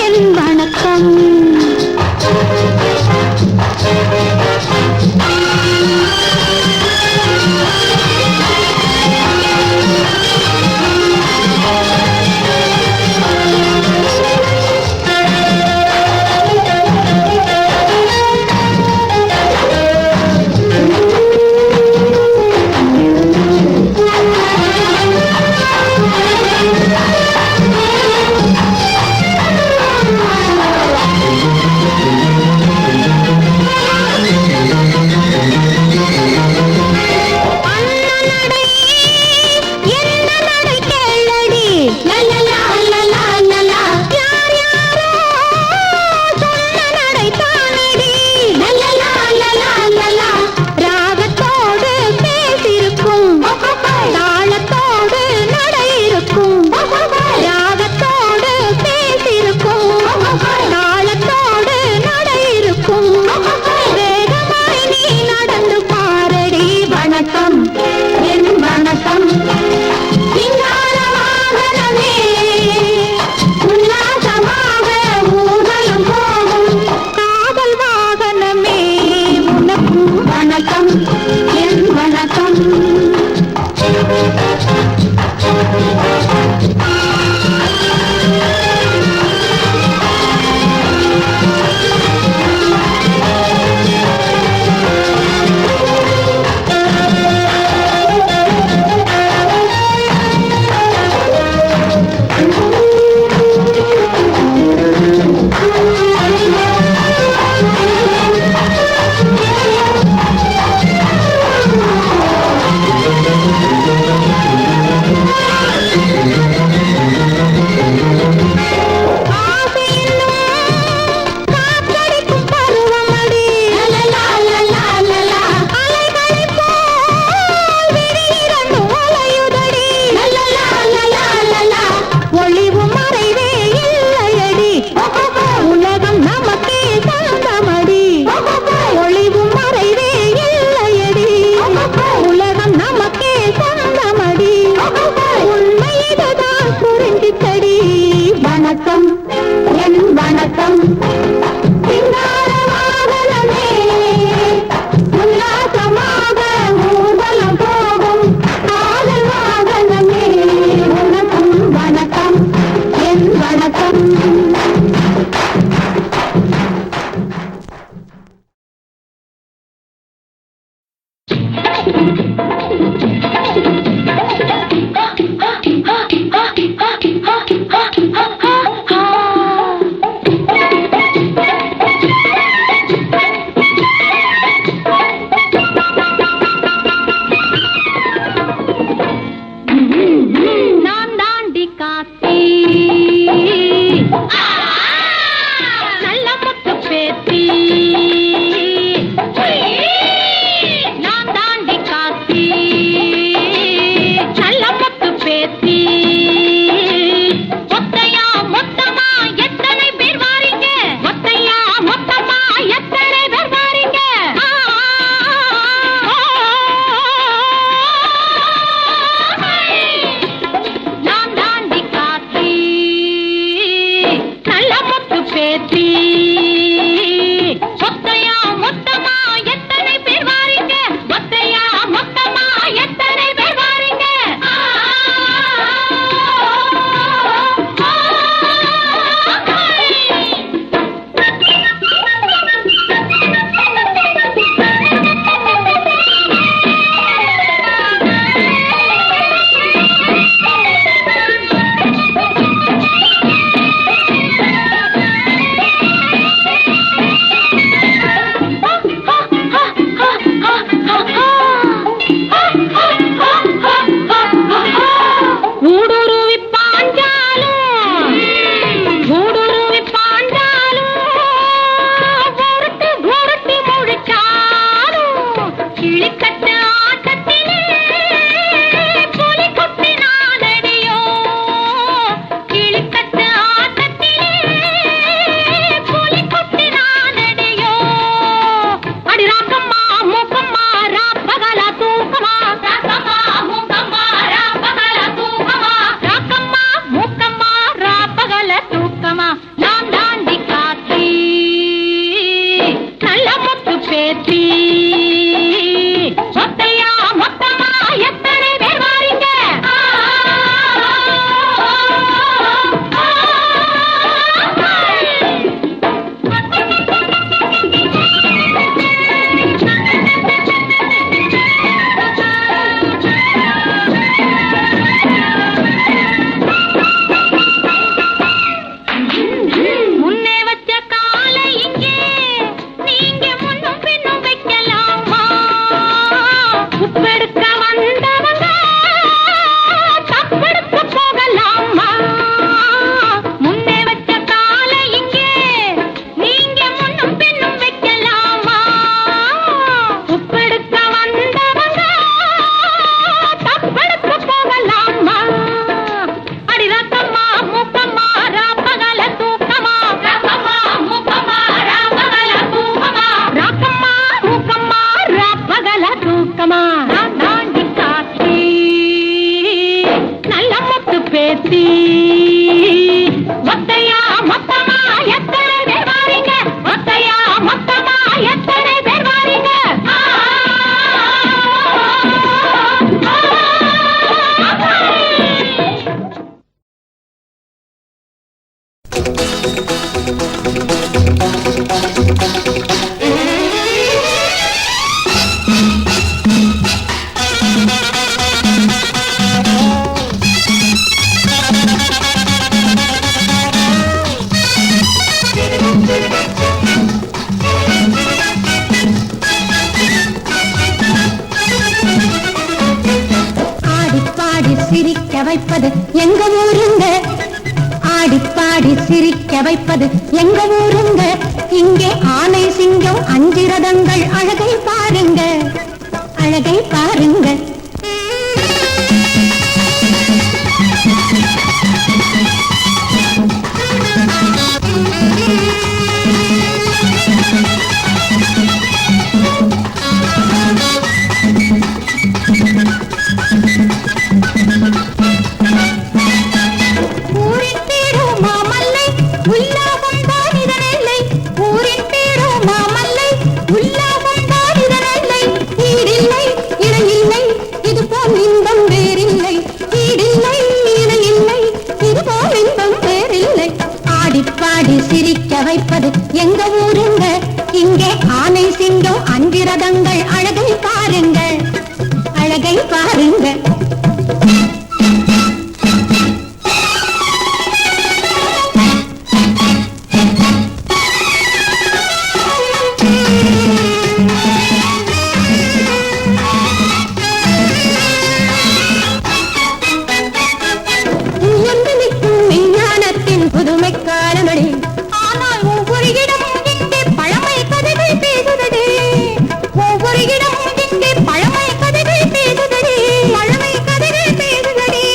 என் வணக்கம். சிரிக்க வைப்பது எங்க ஊருங்க, ஆடி பாடி சிரிக்க வைப்பது எங்க ஊருங்க. இங்கே ஆனை சிங்கம் அஞ்சு ரதங்கள், அழகை பாருங்க, அழகை பாருங்க. சிரிக்க வைப்பது எங்க ஊருங்க, இங்கே ஆனை சிங்கம் அஞ்சு ரதங்கள், அழகை பாருங்க, அழகை பாருங்க. புதுமை காலமடி, ஆனால் ஒவ்வொரு இடமும் இங்கே பழமை கதைகள் பேசுதடி, ஒவ்வொரு இடமும் இங்கே பழமை கதைகள் பேசுதடி, பழமை கதைகள் பேசுதடி.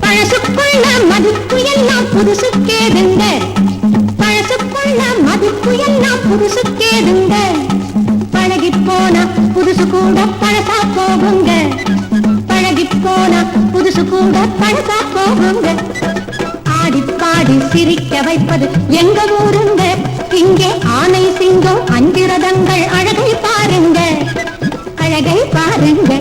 பழசுக்குள்ள மதிப்பு எல்லாம் புதுசுக்கேதுங்க, பழசுக்குள்ள மதிப்பு எல்லாம் புதுசுக்கேதுங்க. பழகி போனா புதுசு கூட பழசா போகுங்க, பழகி போனா புதுசு கூட பழசா போகுங்க. ஆடி பாடி சிரிக்க வைப்பது எங்க ஊருங்க, இங்கே ஆனை சிங்கம் அஞ்சு ரதங்கள், அழகை பாருங்க, அழகை பாருங்க.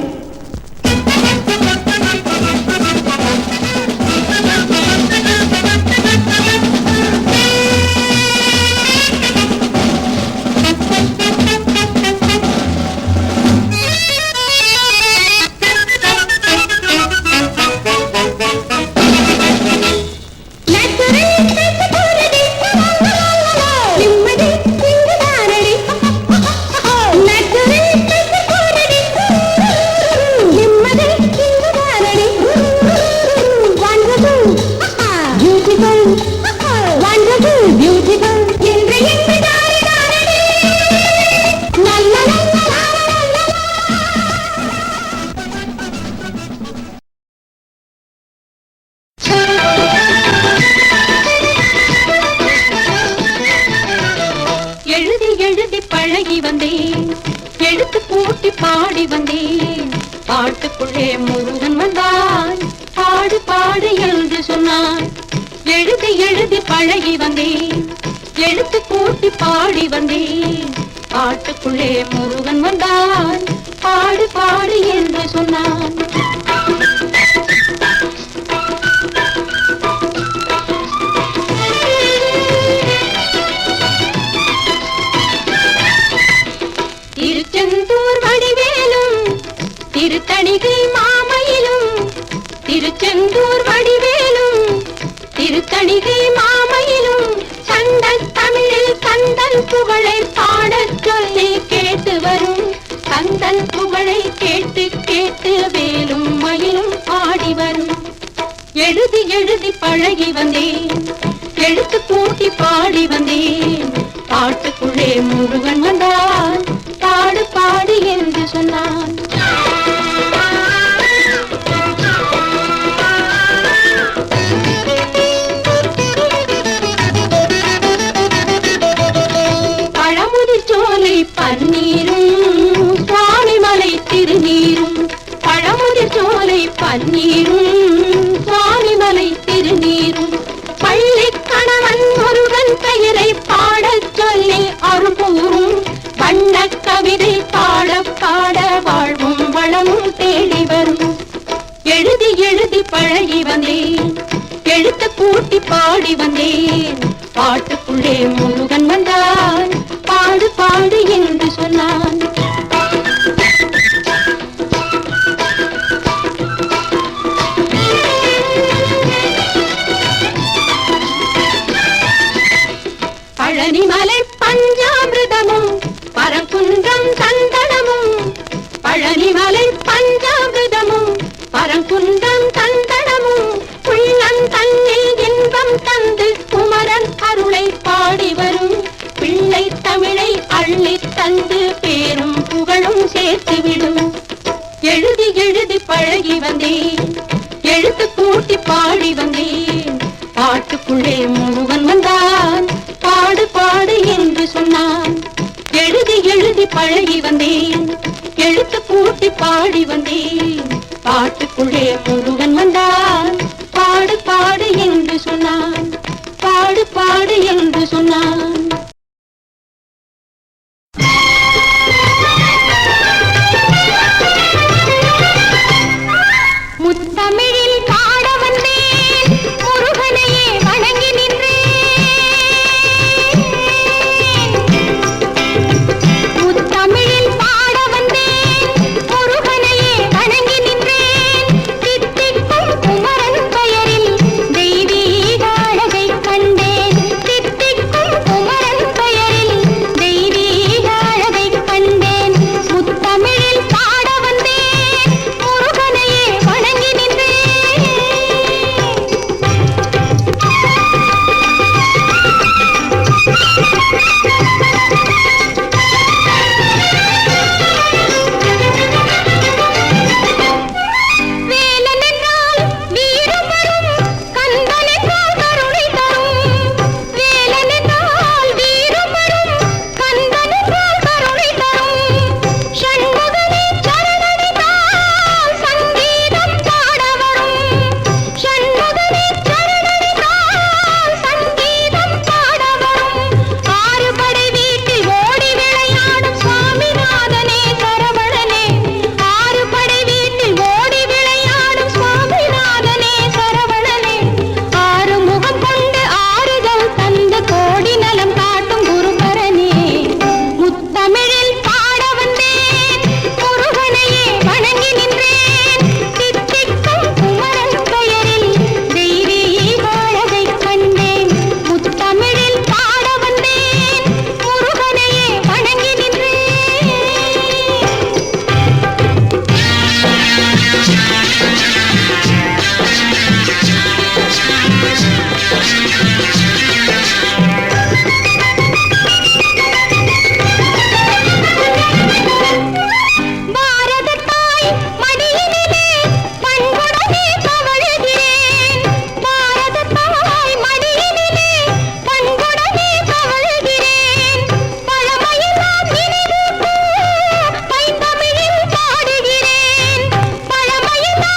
பழகி வந்தேன், எடுத்து கூட்டி பாடி வந்தேன், பாட்டுக்குள்ளே முருகன் வந்தான், பாடு பாடு என்று சொன்னான். எழுதி எழுதி பழகி வந்தேன், எடுத்து கூட்டி பாடி வந்தேன், பாட்டுக்குள்ளே முருகன் வந்தான், பாடு பாடு என்று சொன்னான். திருச்செந்தூர் வடிவேலும் திருத்தணிகை மாமயிலும், திருச்செந்தூர் வடிவேலும் திருத்தணிகை மாமயிலும், சந்தன் தமிழில் கந்தன் புகழை பாடச் சொல்லி கேட்டு வரும், கந்தன் புகழை கேட்டு கேட்டு வேலும் மயிலும் பாடி வரும். எழுதி எழுதி பழகி வந்தேன், எழுத்து கூட்டி பாடி வந்தேன், பாட்டுக்குள்ளே முருகன் வந்தான், பாடு பாடு என்று சொன்னான். பழமுதிர் சோலை பன்னீரும் சுவாமிமலை திருநீரும், பழமுதிர் சோலை பன்னீரும் சுவாமிமலை திருநீரும், பள்ளி கணவன் முருகன் பெயரை பாடச் சொல்லி அரும்பூரும், வண்ண கவிதை பாட பாட வாழ்வும் வளமும் தேடி வரும். எழுதி எழுதி பழகி வந்தேன், எழுத்து கூட்டி பாடி வந்தேன், பாட்டுக்குள்ளே முருகன் வந்தான், பாடு பாடு என்று சொன்னான். பழனிமலை பஞ்சாமிர்தமும் பரங்குன்றம் சந்தனமும், பழனிமலை பஞ்சாமிர்தமும் பரங்குன்றம் எழுதி பழகி வந்தேன், எழுத்து கூட்டி பாடி வந்தேன். பாட்டுக்குள்ளே முருகன் வந்தான், பாடு பாடு என்று சொன்னான். எழுதி எழுதி பழகி வந்தேன், எழுத்து கூட்டி பாடி வந்தேன். பாட்டுக்குள்ளே முருகன் வந்தான், பாடு பாடு என்று சொன்னான், பாடு பாடு என்று சொன்னான். முத்தமிழில் பாட வந்தேன், முருகனையே வணங்கி நின்றேன். முத்தமிழில் பாட வந்தேன், முருகனையே வணங்கி நின்றேன். தித்திக்கும் குமரன் பெயரில் தெய்வீக அழகை கண்டேன். தித்திக்கும் குமரன் பெயரில் தெய்வீக அழகை கண்டேன். முத்தமிழில் பாட வந்தேன், முருகனையே வணங்கி நின்றேன். வேலன் என்றால் வீரம் வரும், கந்தன் என்றால் கருணை தரும். வேலன் என்றால் வீரம் வரும், கந்தன் என்றால் கருணை தரும். ஷண்முகனே சரணடைந்தால் சங்கீதம் பாட வரும். ஷண்முகனே சரணடைந்தால் சங்கீதம் பாட வரும். ஆறு படை வீட்டில் ஓடி விளையாடும் சுவாமிநாதனே சரவணனே. ஆறு படை வீட்டில் ஓடி விளையாடும் சுவாமிநாதனே சரவணனே. ஆறு முகம் கொண்டு ஆறுதல் தந்து கோடி நலம் காட்டும் குருபரனே. முத்தமிழில் பாட வந்தேன், முருகனையே வணங்கி நின்றேன். தித்திக்கும் குமரன் பெயரில் தெய்வீக அழகை கண்டேன். முத்தமிழில் பாட வந்தேன், முருகனையே வணங்கி நின்றேன். பாரத தாய் மடியினிலே பண்புடனே தவழுகிறேன். பாரத தாய் மடியினிலே பண்புடனே தவழுகிறேன். பழமையெல்லாம் நினைவூட்டும் பைந்தமிழில் பாடுகிறேன். பழமையெல்லாம்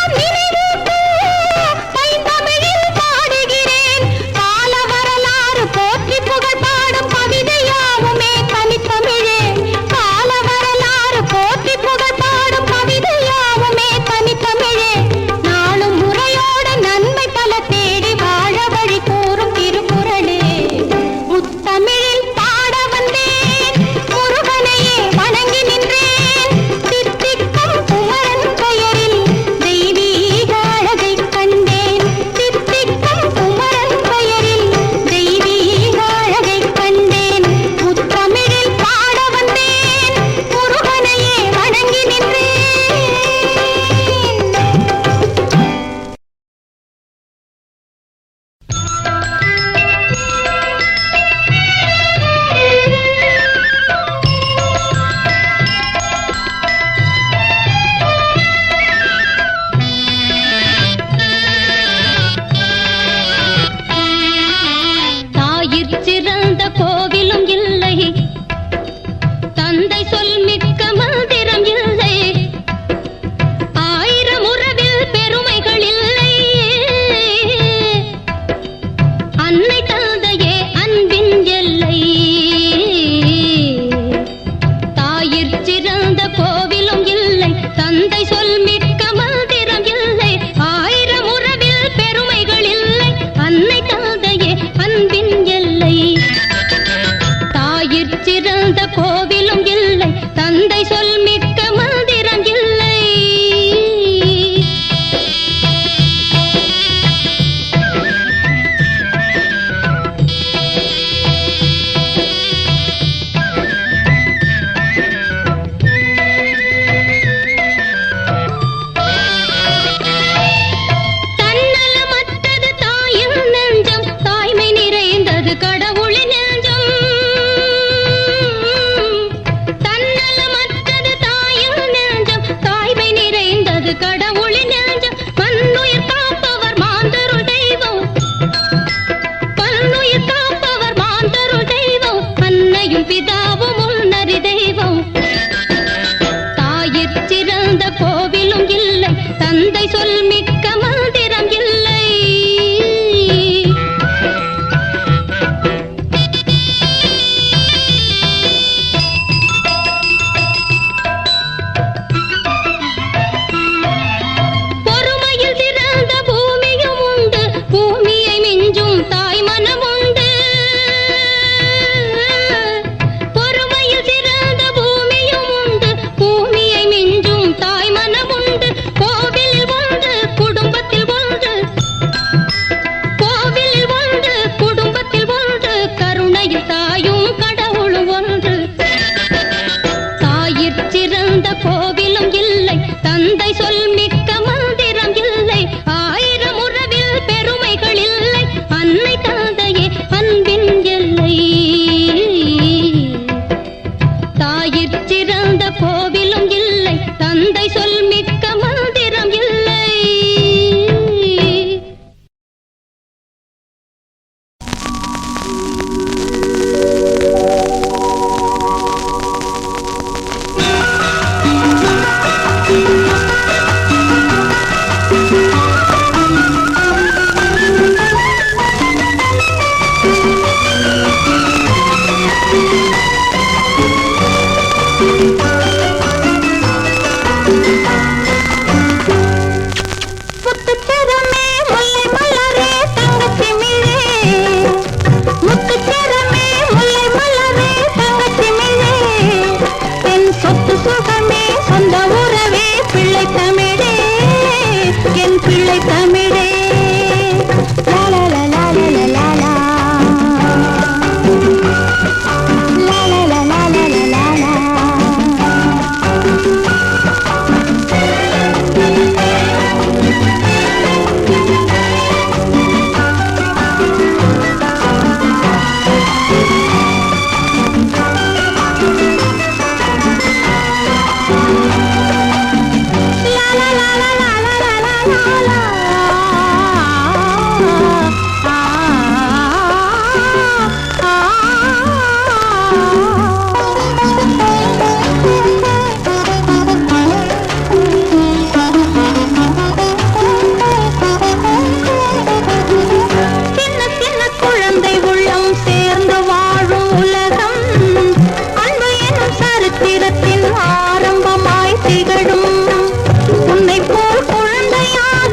தந்தை சொல் மிக்க மந்திரம் இல்லை. பொறுமையில் சிறந்த பூமியும் உண்டு, பூமியை மிஞ்சும் தாய் மனம் உண்டு. பொறுமையில் சிறந்த பூமியும் உண்டு, பூமியை மிஞ்சும் தாய் மனம் உண்டு. கோவிலில் ஒன்று குடும்பத்தில் ஒன்று, கோவிலில் ஒன்று குடும்பத்தில் ஒன்று, கருணையில் தாயும் கடவுளும் ஒன்று. தாயிற் சிறந்த கோவிலும் இல்லை, தந்தை சொல் மிக்க மந்திரம் இல்லை. ஆயிரம் உறவில் பெருமைகள் இல்லை, அன்னை தந்தையே அன்பின் எல்லை. தாயிற் சிறந்த கோவிலும் இல்லை, தந்தை சொல் மிக்க மந்திரம் இல்லை. முத்துச்சரமே முல்லை மலரே தங்கச்சிமிழே, முத்துச்சரமே முல்லை மலரே தங்கச்சிமிழே, என் சொத்து சுகமே சொந்த உறவே பிள்ளை தமிழே, என் பிள்ளை தமிழே. லாலா லாலா லாலா லாலா லாலா லாலா லாலா. சின்ன சின்ன குழந்தை உள்ளம் சேர்ந்து வாழும் உலகம், அன்பு எனும் சரித்திரத்தின் ஆரம்பமாய் திகழும். உன்னை போல் குழந்தையாக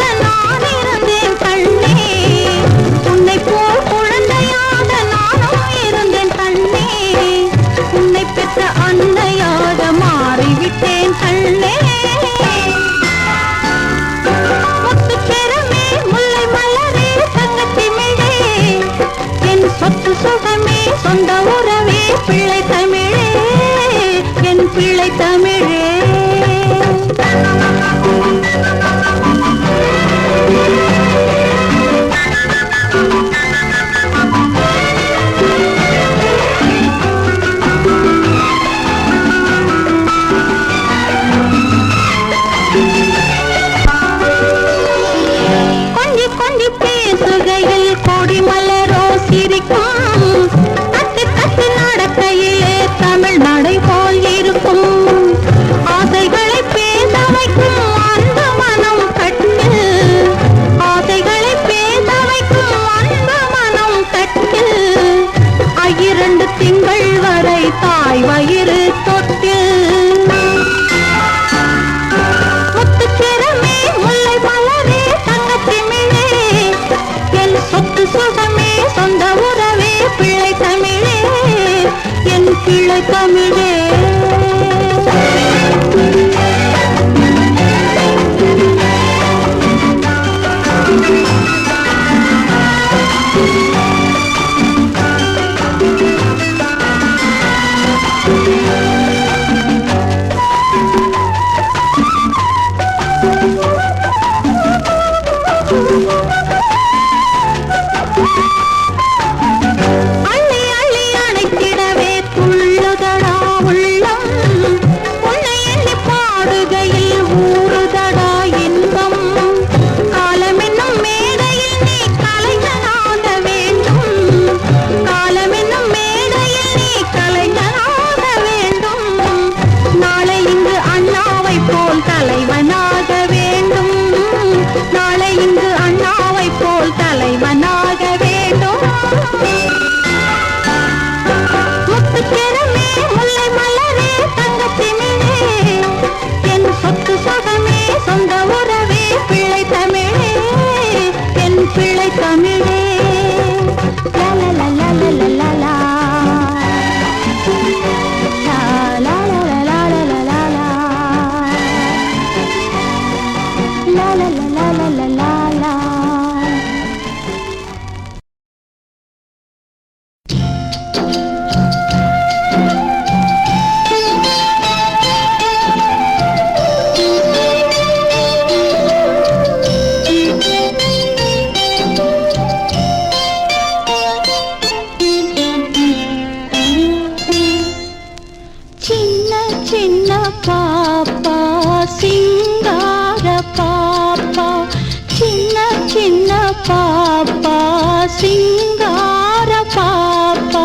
சிங்கார பாப்பா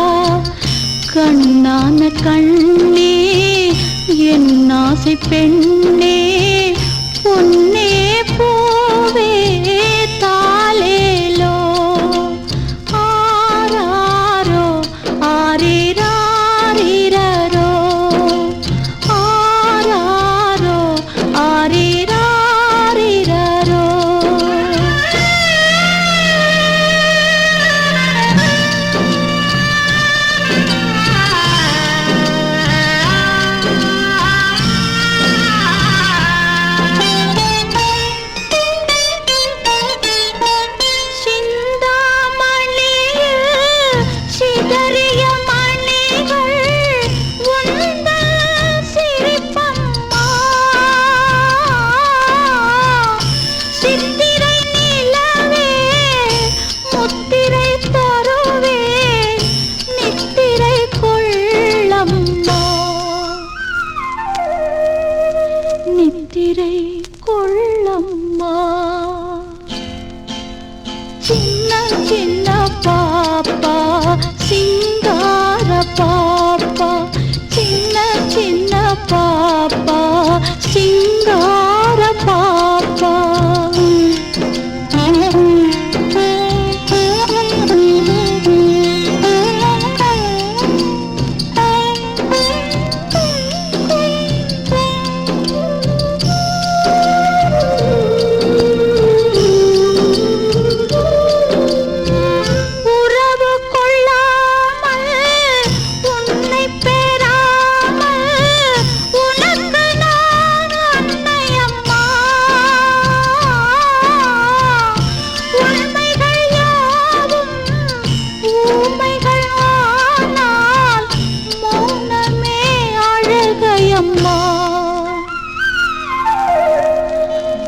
கண்ணான கண்ணே என் ஆசை பெண்ணே பொன்னே பூவே தாலேலோ ஆராரோ ஆரிராரிரரோ ஆராரோ ஆரிராரிரரோ நித்திரை கொள்ளம்மா சின்ன சின்ன பாப்பா சிங்கார பாப்பா சின்ன சின்ன பாப்பா சிங்கார பாப்பா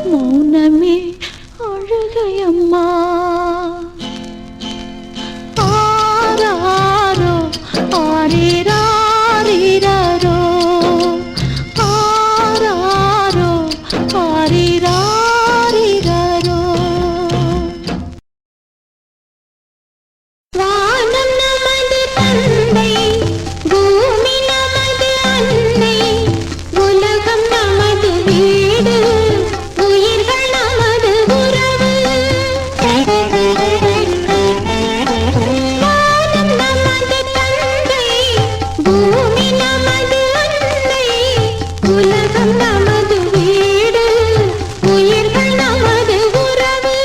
மௌனமே அழுகையம்மா ஆராரோ ஆரிராரிரரோ ஆராரோ ஆரிராரிரரோ வானம் நமது தந்தை பூமி நமது அன்னை உலகம் நமது வீடு உயிர்கள் நமது உறவு வானம் நமது தந்தை பூமி நமது அன்னை உலகம் நமது வீடு உயிர்கள் நமது உறவு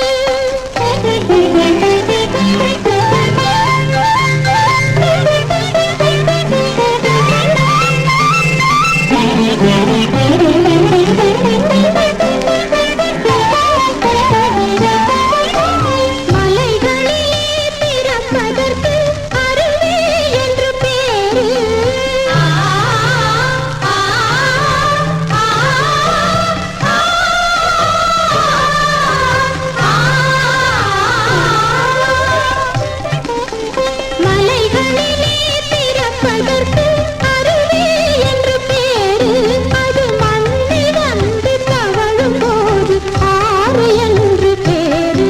மலைகளிலே பிறப்பதற்கு அருவி என்று பேரு மலைகளிலே பிறப்பதற்கு அருவி என்று பேரு அது மண்ணில் வந்து தவழும் போது ஆறு என்று பேரு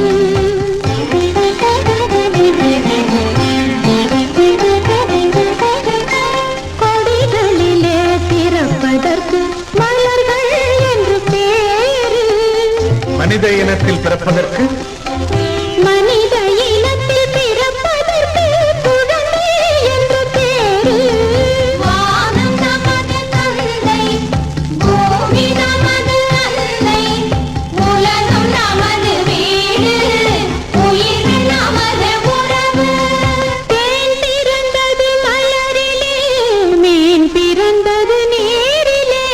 கொடிகளிலே பிறப்பதற்கு மலர்கள் என்று பேரு மனித இனத்தில் பிறப்பதற்கு மனித இனத்தில் பிறப்பதற்கு குழந்தை என்று பேரு வானம் நமது தந்தை பூமி நமது அன்னை உலகம் நமது வீடு உயிர்கள் நமது உறவு தேன் பிறந்தது மலரிலே மீன் பிறந்தது நீரிலே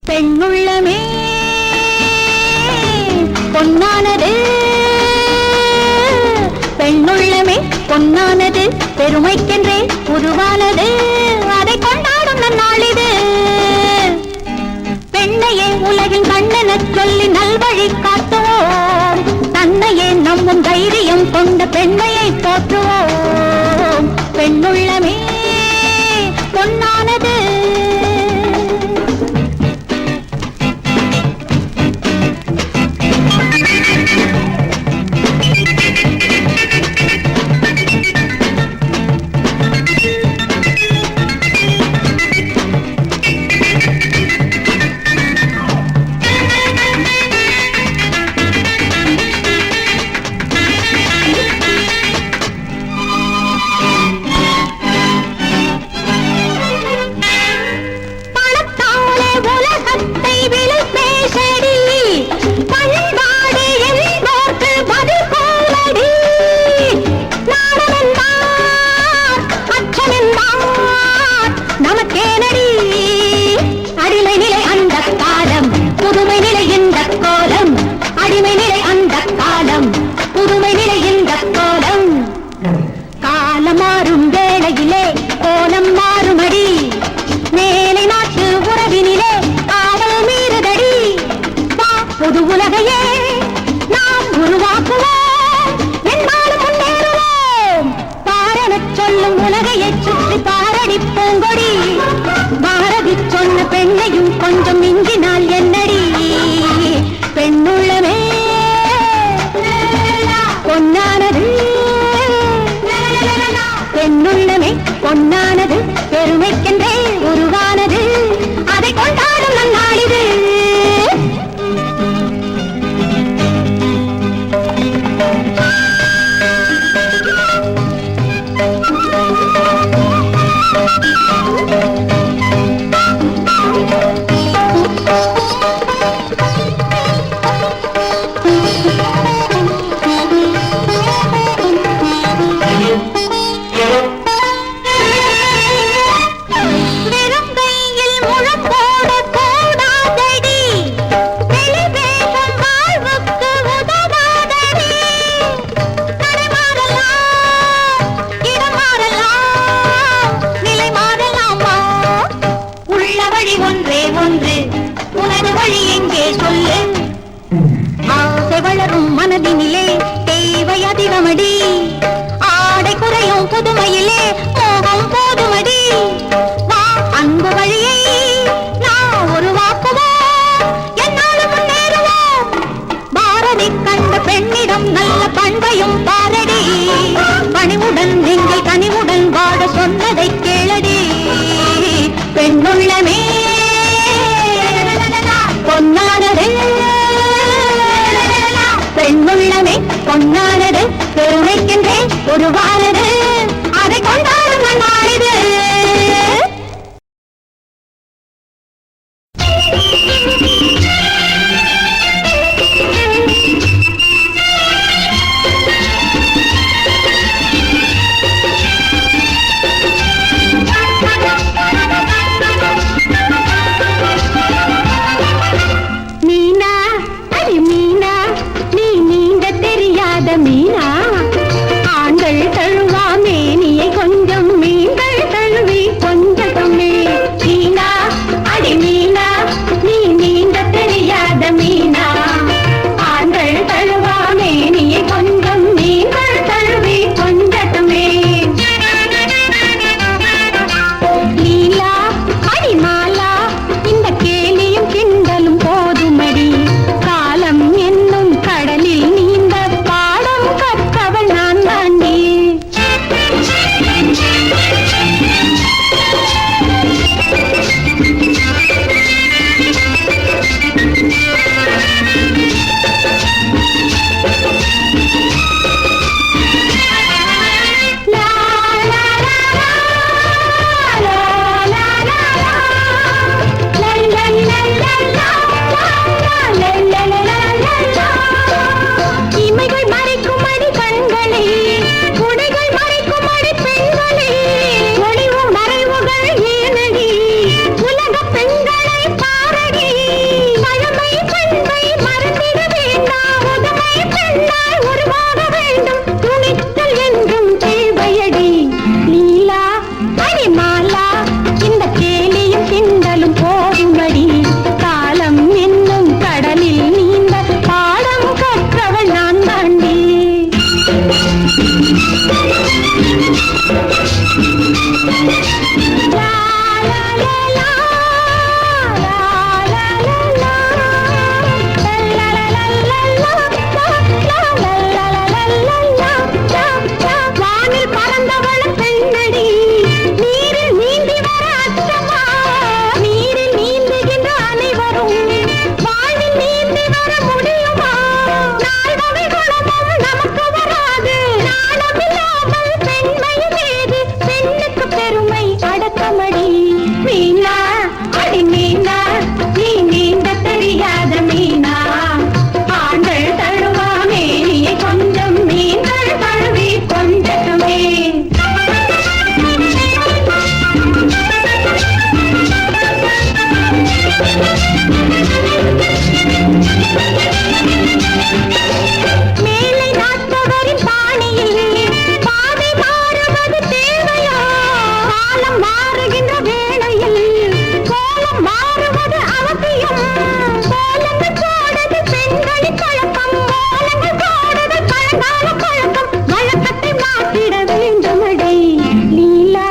பெண்ணுள்ளமே பொன்னானது, பெண்ணுள்ளமே பொன்னானது, பெருமைக்கென்றே உருவானது, அதை கொண்டாடும் நன்னாளிது. பெண்ணையே உலகின் கண்ணெனச் சொல்லி நல்வழி காட்டுவோம், தன்னையே நம்பும் தைரியம் கொண்ட பெண்மையை போற்றுவோம். பெண்ணுள்ளமே பொன்னானது. மாறும் வேளையிலே கோலம் மாறுமடி, மேலை நாட்டு உறவினிலே காவல் மீறுதடி. புது உலகையே நாம் உருவாக்குவோம், என்னாலும் முன்னேறுவோம். பாரனச் சொல்லும் உலகையை சுற்றி பாரடி பூங்கொடி, பாரதி சொன்ன பெண்ணையும் கொஞ்சம் மிஞ்சினால் என்னடி. பெண்ணுள்ளமே பொன்னானது, பெண்ணுள்ளமே பொன்னானது, பெருமைக்கென்றே உருவானது, அதை கொண்டாடும் நன்னாளிது. வளரும் மனதினிலே தேவை அதிகமடி, ஆடை குறையும் புதுமையிலே மோகம் போதுமடி. வா அன்பு வழியை நாம் உருவாக்குவோம், என்னாலும் முன்னேறுவோம். பாரதி கண்ட பெண்ணிடம் நல்ல பண்பையும் பாரடி, பணிவுடன் நீங்கள் கனிவுடன் வாட சொன்னதை கேளடி. பெண்ணுள்ளமே பொன்னானது, பெண்ணுள்ளமே பொன்னானது, பெருமைக்கென்றே உருவானது, அதை கொண்டாடும் நன்னாளிது. மேலை நாட்டவரின் பாணியில் பாதை மாறுவது தேவையா? காலம் மாறுகின்ற வேளையில் கோலம் மாறுவது அவசியம். கோலங்கள் போடுது பெண்களின் பழக்கம், கோலங்கள் போடுது பழங்கால பழக்கம். வழக்கத்தை மாற்றிட வேண்டுமடை லீலா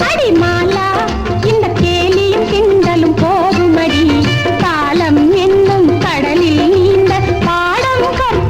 அடிமாலா, இந்த கேலியும் கிண்டலும் போகுமடி. காலம் என்னும் கடலில் நீந்த பாடம் கற்க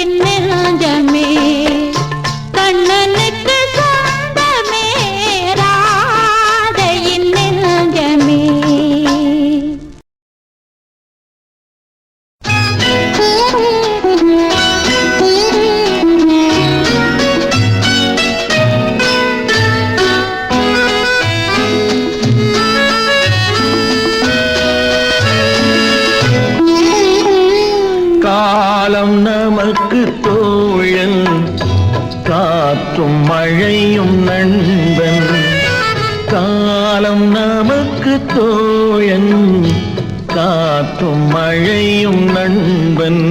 ராதையின் நெஞ்சமே கண்ணனுக்கு சொந்தமே ராதையின் நெஞ்சமே. காலம் நமக்கு தோழன் காற்றும் மழையும் நண்பன். காலம் நமக்கு தோழன் காற்றும் மழையும் நண்பன்.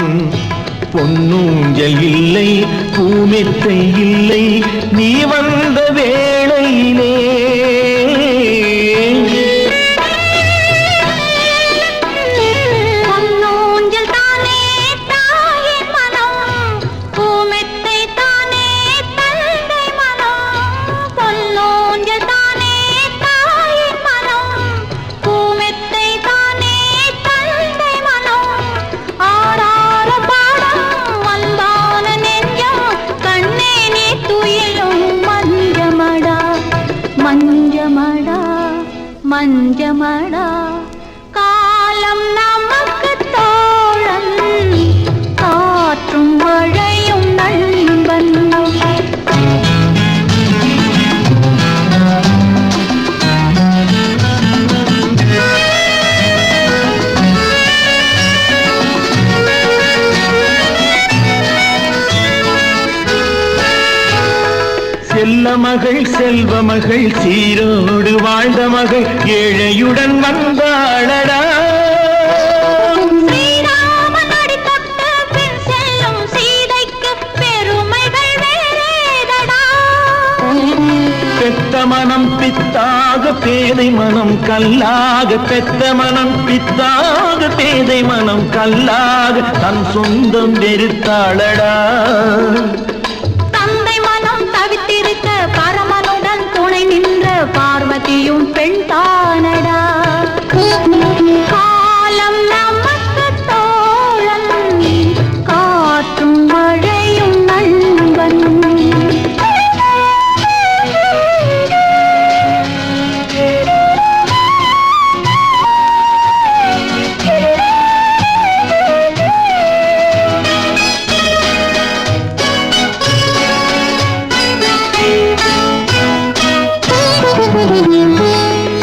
பொன்னூஞ்சல் இல்லை பூமெத்தை இல்லை நீ வந்த வேளையிலே. மஞ்சமடா காலம் நமக்கு தோழன் காற்றும் மழையும் நண்பன். செல்ல மகள் செல்வ மகள் சீரோடு வாழ்ந்த மகள் ஏழையுடன் வந்தாளடா. ஸ்ரீராமன் அடி தொட்டு பின் செல்லும் சீதைக்கு பெருமைகள் வேறேதடா. பெத்த மனம் பித்தாக பேதை மனம் கல்லாக. பெத்த மனம் பித்தாக பேதை மனம் கல்லாக தன் சொந்தம் வெறுத்தாளடா. தவித்திருக்க பரமனுடன் துணை நின்ற பார்வதியும் பெண் தானடா. காலம் நமக்கு தோழன் காற்றும் மழையும் நண்பன்.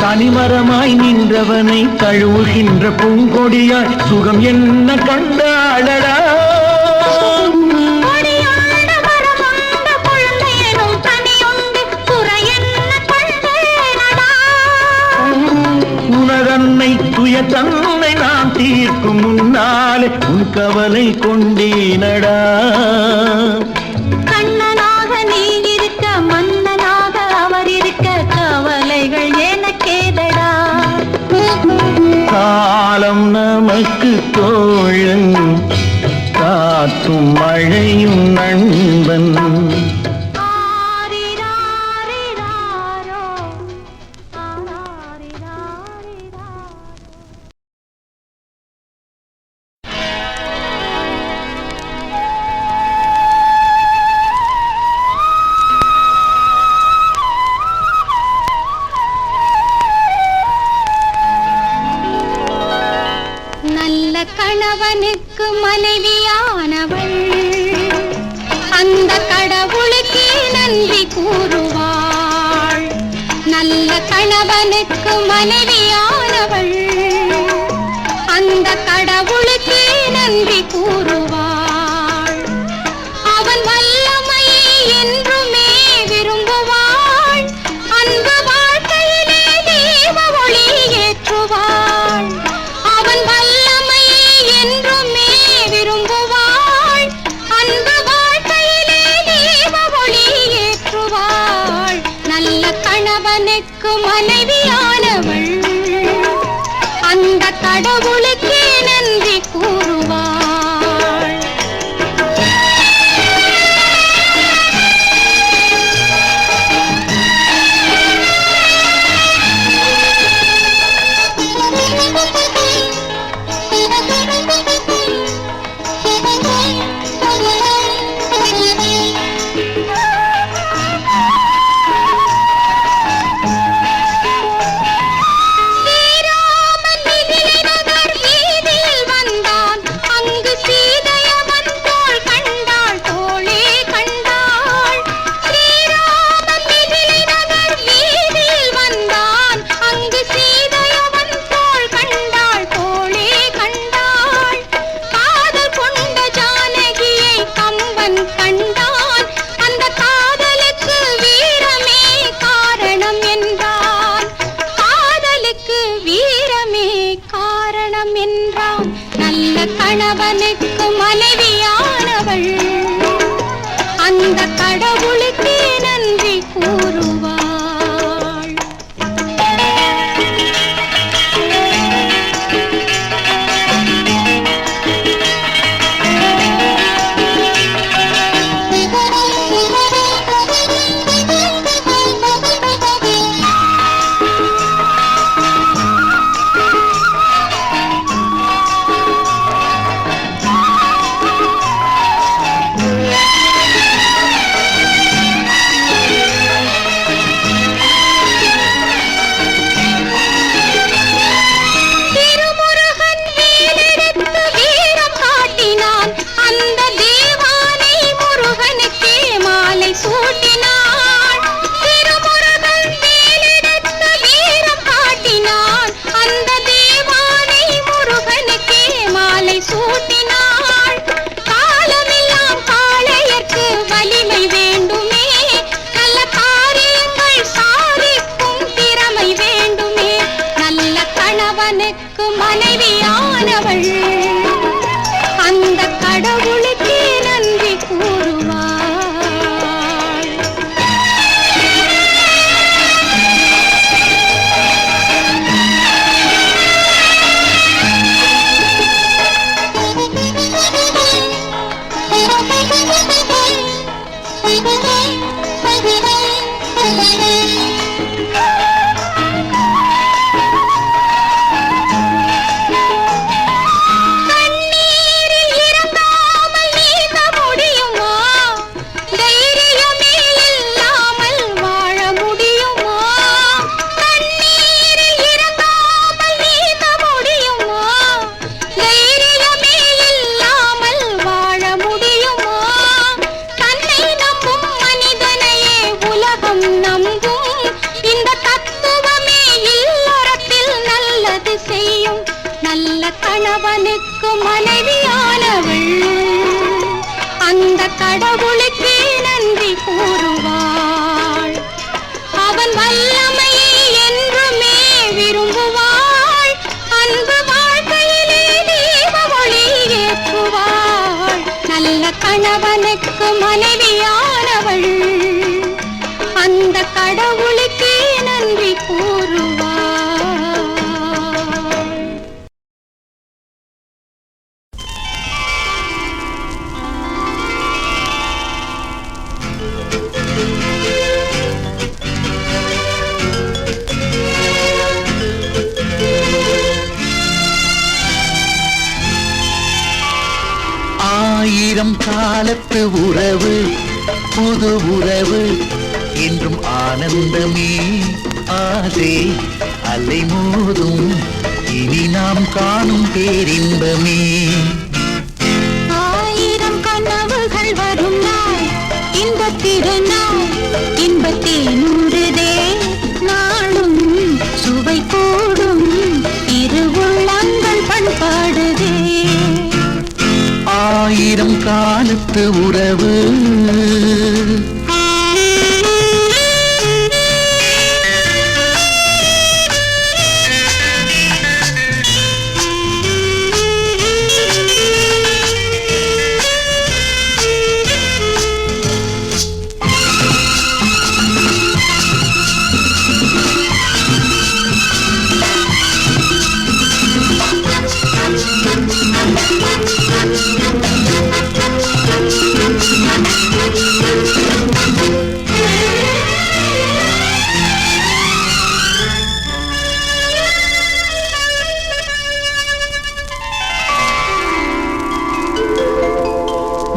தனிமரமாய் நின்றவனை தழுவுகின்ற பூங்கொடியாய் சுகம் என்ன கண்டாளடா. உனதன்னை துய தன்னை நான் தீர்க்கும் முன்னாலே உன் கவலை கொண்டேனடா. கண்ணனாக நீ இருக்க மன்னனாக அவர் இருக்க கவலைகள் எனக்கேதடா. காலம் நமக்கு தோழன் காற்றும் மழையும் நண்பன். கணவனுக்கு மனைவியானவள் அந்த கடவுளுக்கு நன்றி கூறுவாள். நல்ல கணவனுக்கு மனைவியானவள் அந்த கடவுளுக்கு நன்றி கூறுவாள். அவன் வல்லமையை என்றுமே விரும்புவாள். அன்பு வாழ்க்கையிலே தீப ஒளி ஏற்றுவாள். அவன் வல்லமையை என்றுமே விரும்புவாள். அன்பு வாழ்க்கையிலே தீப ஒளி ஏற்றுவாள். நல்ல கணவனுக்கு மனைவியானவள் அந்த கடவுளுக்கே நன்றி கூறுவாள். கணவன் கண்டான். அந்த காதலுக்கு வீரமே காரணம் என்றான். காதலுக்கு வீரமே காரணம் என்றான். நல்ல கணவனுக்கு மனைவியானவள் அந்த கடவுளுக்கே நன்றி கூறுவாள். மனைவியானவள் அந்த கடவுளுக்கே நன்றி கூறுவாள். கணவனுக்கு மனைவியானவள் அந்த கடவுளுக்கே நன்றி கூறுவாள். அவன் வல்லமையை என்றுமே விரும்புவாள். அன்பு வாழ்க்கையிலே தீப ஒளி ஏற்றுவாள். நல்ல கணவனுக்கு மனைவியானவள் அந்த கடவுளுக்கே நன்றி கூறுவாள். ஆயிரம் காலத்து உறவு புது உறவு என்றும் ஆனந்தமே ஆசை அலை மோதும் இனி நாம் காணும் பேரின்பமே. ஆயிரம் கனவுகள் வரும் நாள் இந்த திருநாள் இன்பத்தில் நூறுதே நாளும் சுவை கூடும் இரு உள்ளங்கள் பண்பாடுதே. ஆயிரம் காலத்து உறவு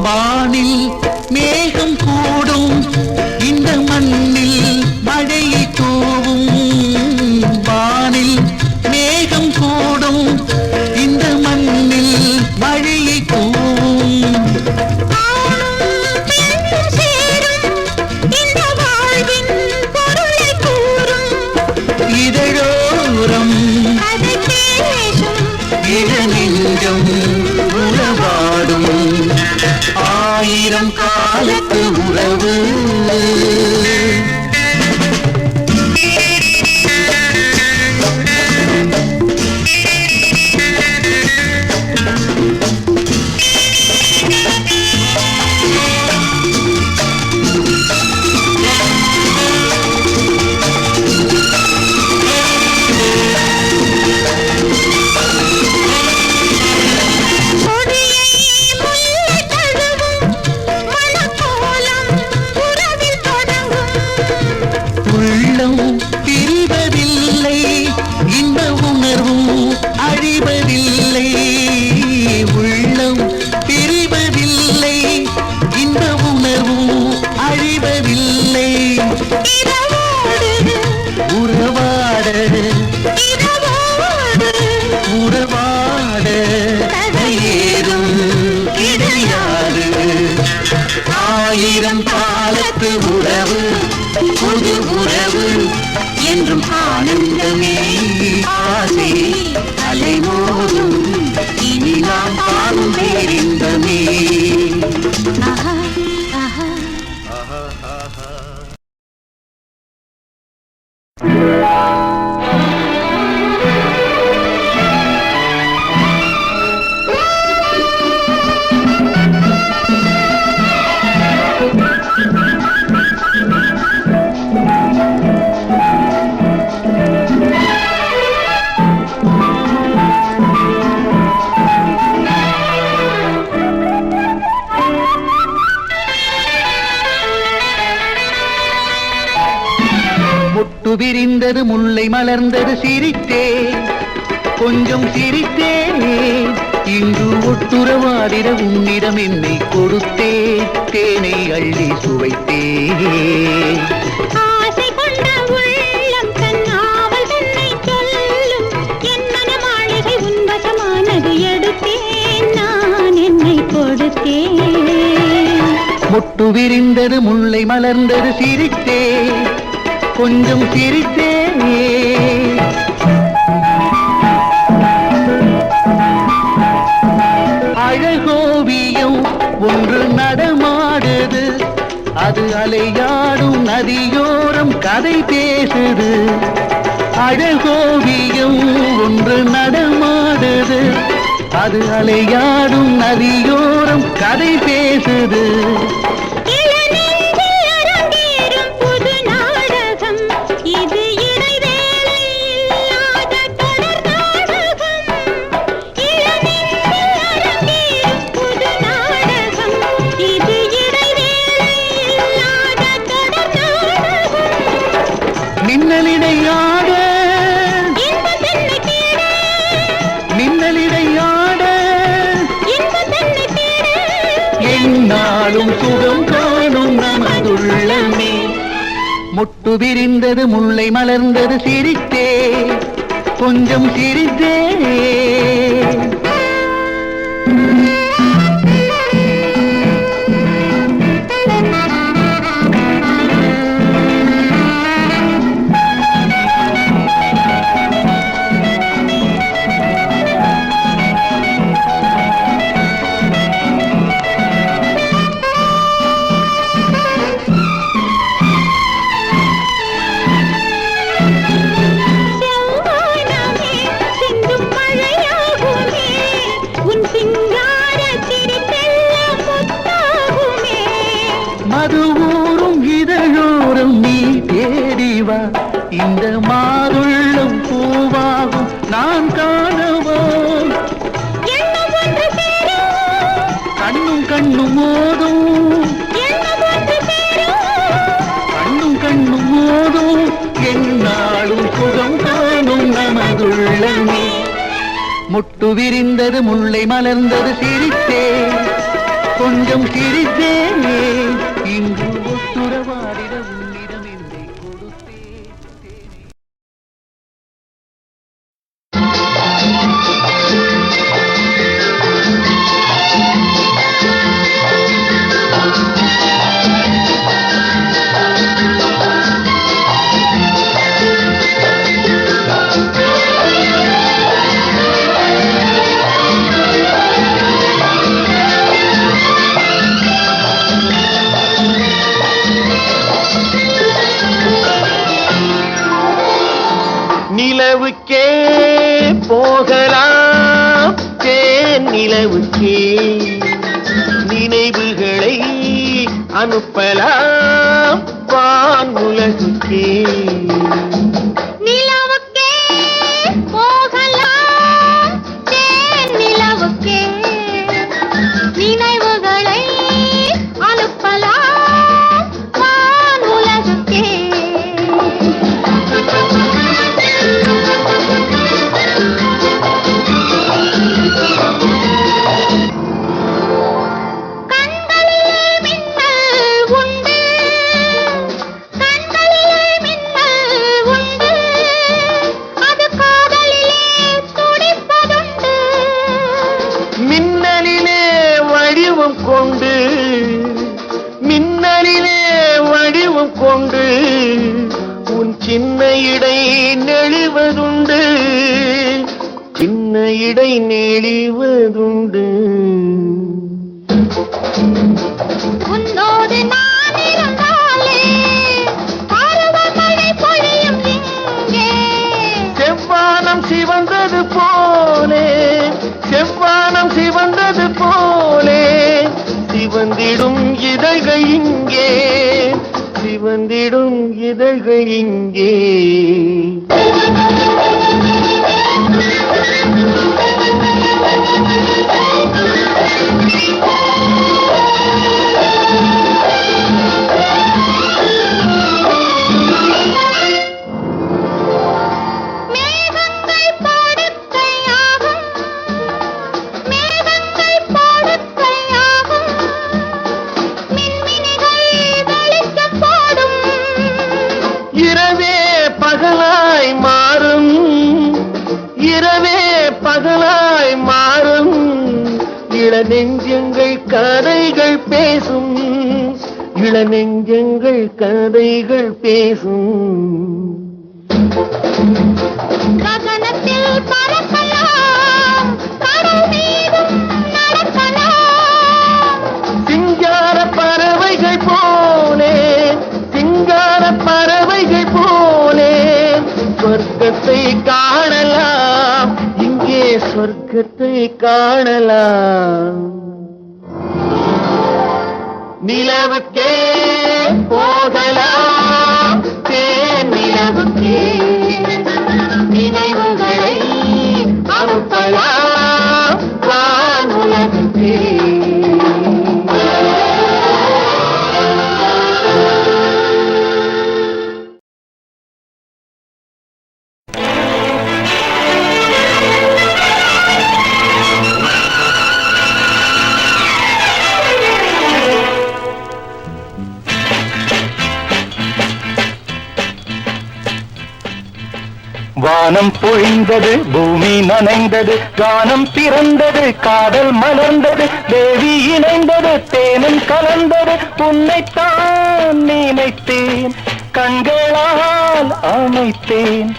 வானில் மேகம் கூடும் இந்த மண்ணில் மழையை தூவும். வானில் மேகம் கூடும் இந்த மண்ணில் மழையை தூவும். இதழோரம் இளநெஞ்சம் உறவாடும். ஆயிரம் காலத்து உறவு. பிரிவதில்லை இந்த உணர்வும் அழிவதில்லை. உள்ளம் பிரிவதில்லை இந்த உணர்வும் அழிவதில்லை. உறவாட உறவாட ஏதும் கிடையாது. ஆயிரம் காலத்து உறவு புது உறவு என்றும் ஆனந்தமே ஆசை அலைமோதும் இனி நாம் காணும் பேரின்பமே. விரிந்தது முல்லை மலர்ந்தது சிரித்தே கொஞ்சம் சிரித்தே. இங்கு ஒட்டுறவாடிட உன்னிடம் என்னை கொடுத்தே தேனை அள்ளி சுவைத்தே. ஆசை கொண்ட உள்ளம் தன் ஆவல் தன்னை சொல்லும். என் மனமாளிகை உன்வசமானது எடுத்தேன் நான் என்னை கொடுத்தேன். மொட்டு விரிந்தது முல்லை மலர்ந்தது சிரித்தே கொஞ்சம் சிரித்தே. அழகோவியம் ஒன்று நடமாடுது. அது அலையாடும் நதியோரம் கதை பேசுது. அழகோவியம் ஒன்று நடமாடுது. அது அலையாடும் நதியோரம் கதை பேசுது. சுகம் காணும் நமதுள்ளமே. மொட்டு விரிந்தது முல்லை மலர்ந்தது சிரித்தே கொஞ்சம் சிரித்தே. மதுவூரும் இதழோரும் நீ தேடிவா. இந்த மாதுள்ளம் பூவாகும் நான் காணவோ. கண்ணும் கண்ணும் மோதும் கண்ணும் கண்ணும் மோதும் என்னாலும் சுகம் காணும் நமதுள்ளமே. முட்டு விரிந்தது முல்லை மலர்ந்தது சிரித்தே கொஞ்சம் சிரித்தே. இங்கு ஒட்டுறவாடிட உன்னிடம் என்னை கொடுத்தே. நிலவுக்கே நினைவுகளை அனுப்பலாம் வானுலகுக்கே. நிலவுக்கே போகலாம் தேன் நிலவுக்கே நினைவுகளை அனுப்பலாம் வானுலகுக்கே. மின்னலிலே வடிவம் கொண்டு உன் சின்ன இடை நெளிவதுண்டு, சின்ன இடை நெளிவதுண்டு. உன்னோடு நான் இருந்தாலே பருவமழை பொழியும் இங்கே. செவ்வானம் சிவந்தது போலே, செவ்வானம் சிவந்தது போலே சிவந்திடும் இதழ்கள் இங்கே, சிவந்திடும் இதழ்கள் இங்கே. இரவே பகலாய் மாறும், இரவே பகலாய் மாறும், இளநெஞ்சங்கள் கதைகள் பேசும், இளநெஞ்சங்கள் கதைகள் பேசும். ககனத்தில் பறக்கலாம் கடல் மீதும் நடக்கலாம். சிங்கார பறவைகள் போலே, சிங்கார பறவைகள் போலே சொர்க்கத்தை காணலாம், இங்கே சொர்க்கத்தை காணலாம். நிலவுக்கே போகலாம் தேன் நிலவுக்கே நினைவுகளை அனுப்பலாம் வானுலகுக்கே. வானம் பொழிந்தது, பூமி நனைந்தது, கானம் பிறந்தது, காதல் மலர்ந்தது, தேவி இணைந்தது, தேனும் கலந்தது, உன்னைத்தான் நினைத்தேன், கண்களால் அமைத்தேன்,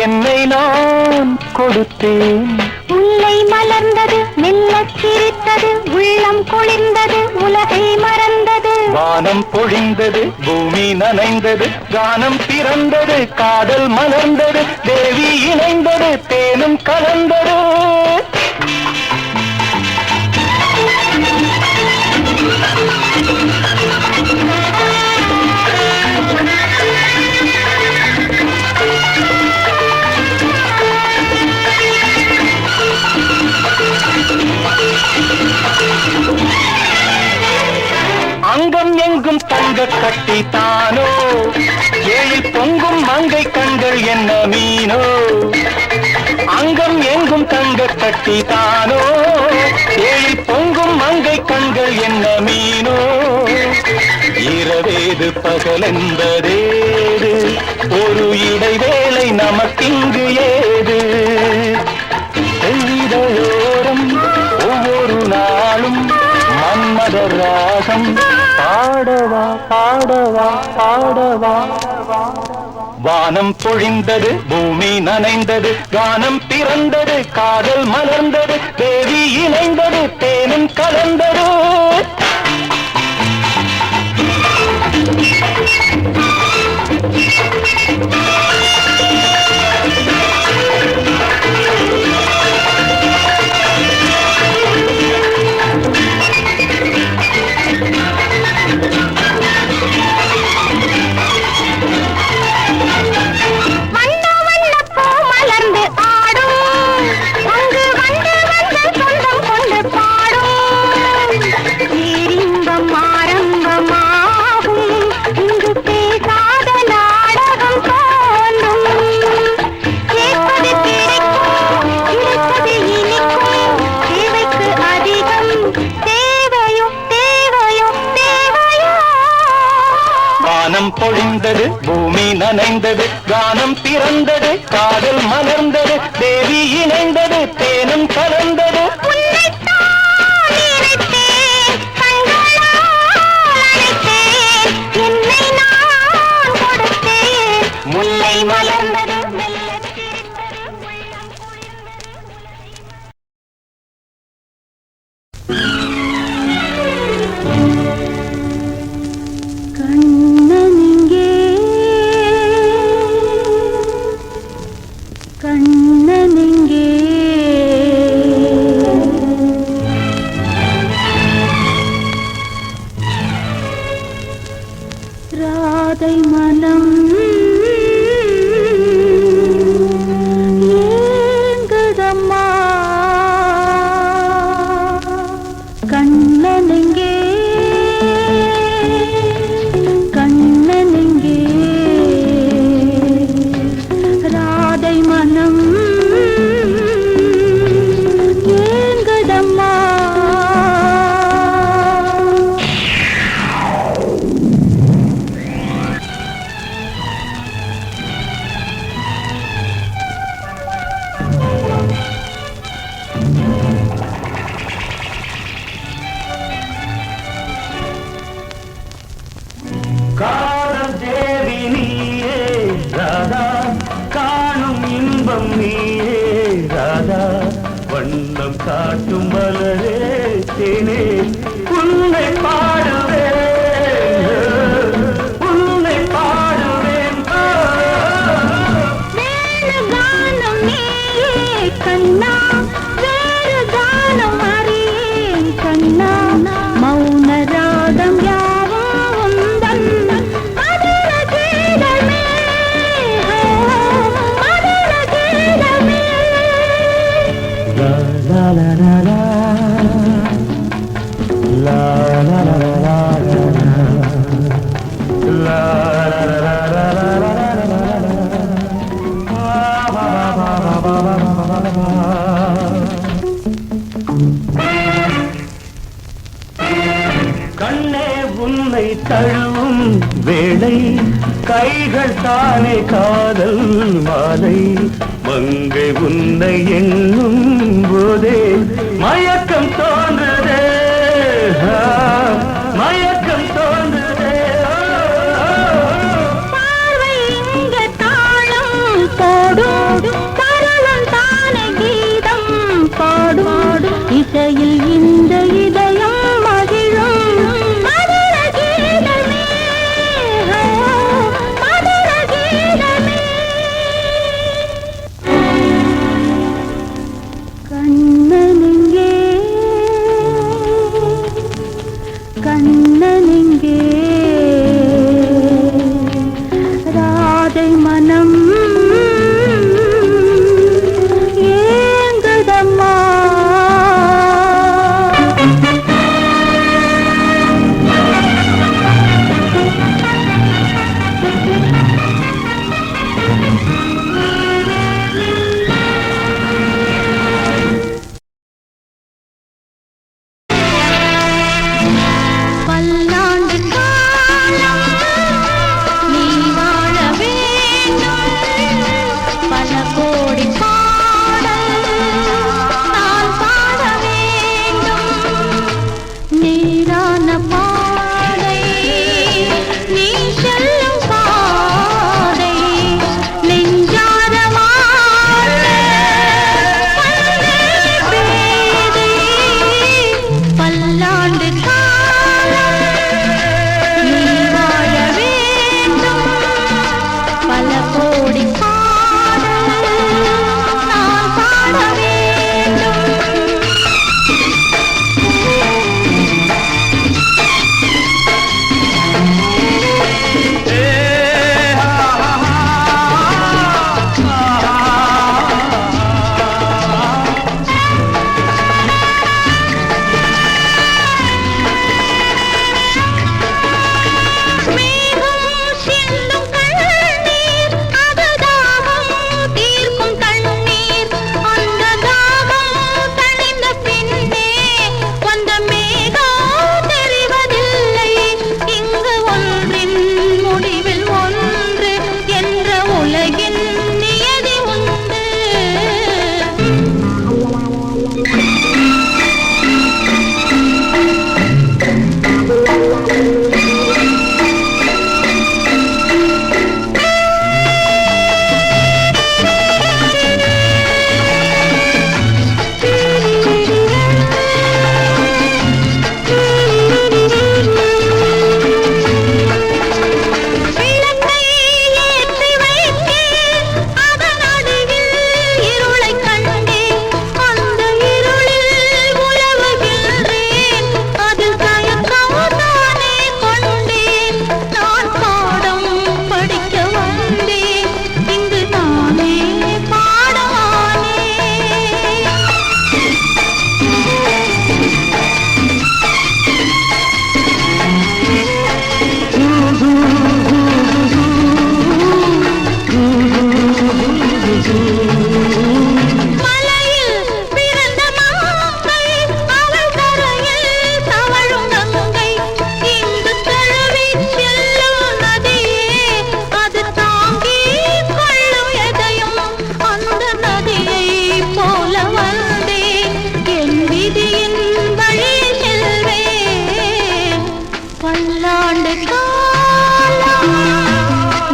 என்னை நான் கொடுத்தேன். முல்லை மலர்ந்தது, மெல்லச் சிரித்தது, உள்ளம் குளிர்ந்தது, உலகை மறந்தது. வானம் பொழிந்தது, பூமி நனைந்தது, கானம் பிறந்தது, காதல் மலர்ந்தது, தேவி இணைந்தது, தேனும் கலந்தது. அங்கம் எங்கும் தங்க கட்டி தானோ, ஏழில் பொங்கும் மங்கை கண்கள் என்ன மீனோ. அங்கம் எங்கும் தங்க கட்டி தானோ, ஏழில் பொங்கும் மங்கை கண்கள் என்ன மீனோ. இரவேது பகலென்பதேது, ஒரு இடைவேளை நமக்கிங்கு ஏது. இதழோரம் ஒவ்வொரு நாளும் மன்மத ராகம் பாடவா பாடவா பாடவா. வானம் பொழிந்தது, பூமி நனைந்தது, கானம் பிறந்தது, காதல் மலர்ந்தது, தேவி இணைந்தது, தேனும் கலந்தது. வானம் பொழிந்தது, பூமி நனைந்தது, கானம் பிறந்தது, காதல் மலர்ந்தது, தேவி இணைந்தது, தேனும் கலந்தது. முல்லை மலர்ந்தது. கண்ணனிங்கே கண்ணனிங்கே ராதை மனம் ஏங்குதம்மா கண்ணனிங்கே கண்ணனிங்கே ராதை மனம் ஏங்குதம்மா காதல் தேவி நீயே ராதா, காணும் இன்பம் நீயே ராதா, வண்ணம் காட்டும் மலரே தேனே, உன்னை பாடுவேன், உன்னை பாடுவேன். வேறு கானம் நீயே கண்ணா, வேறு கானம் அறியேன் கண்ணா, மௌன ராகம் யாவும் உந்தன் மதுர கீதமே, மதுர கீதமே. லா லா லா லா லா, லா லா லா லா லா, லா லா லா லா லா லா. கண்ணே உன்னை தழுவும் வேளை, கைகள் தானே காதல் மாலை, மங்கை உன்னை எண்ணும் போதே மயக்கம் தோன்றுதே, மயக்கம் தோன்றுதே. பார்வை இங்க தாளம் போடும், தரளம் தானே கீதம் பாடும், இசையில் இந்த இதயம் மகிழும் மதுர கீதமே, மதுர கீதமே. கண்ணனிங்கே கண்ணனிங்கே